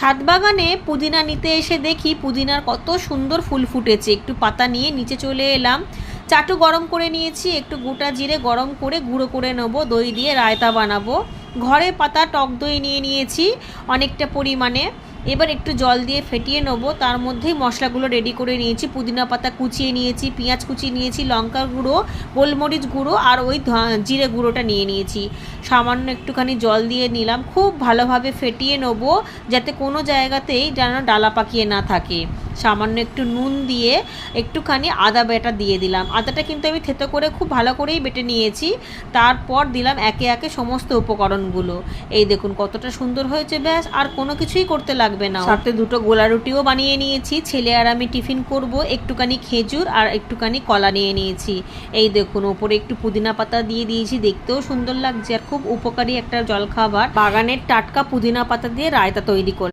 ছাদ বাগানে পুদিনা নিতে এসে দেখি পুদিনার কত সুন্দর ফুল ফুটেছে। একটু পাতা নিয়ে নিচে চলে এলাম। চাটু গরম করে নিয়েছি, একটু গোটা জিরে গরম করে গুঁড়ো করে নেবো, দই দিয়ে রায়তা বানাবো। ঘরে পাতা টক দই নিয়ে নিয়েছি অনেকটা পরিমাণে। এবার একটু জল দিয়ে ফেটিয়ে নেবো। তার মধ্যেই মশলাগুলো রেডি করে নিয়েছি। পুদিনা পাতা কুচিয়ে নিয়েছি, পেঁয়াজ কুচিয়ে নিয়েছি, লঙ্কার গুঁড়ো, গোলমরিচ গুঁড়ো আর ওই জিরে গুঁড়োটা নিয়ে নিয়েছি। সামান্য একটুখানি জল দিয়ে নিলাম। খুব ভালোভাবে ফেটিয়ে নেবো যাতে কোনো জায়গাতেই যেন ডালা পাকিয়ে না থাকে। সামান্য একটু নুন দিয়ে একটুখানি আদা বাটা দিয়ে দিলাম। আদাটা কিন্তু আমি থেতো করে খুব ভালো করেই বেটে নিয়েছি। তারপর দিলাম একে একে সমস্ত উপকরণগুলো। এই দেখুন কতটা সুন্দর হয়েছে, ব্যাস আর কোনো কিছুই করতে লাগবে না। সাথে দুটো গোলা রুটিও বানিয়ে নিয়েছি। ছেলে আর আমি টিফিন করব। একটুখানি খেজুর আর একটুখানি কলা নিয়ে নিয়েছি। এই দেখুন ওপরে একটু পুদিনা পাতা দিয়ে দিয়েছি, দেখতেও সুন্দর লাগছে আর খুব উপকারী একটা জলখাবার। বাগানের টাটকা পুদিনা পাতা দিয়ে রায়তা তৈরি করে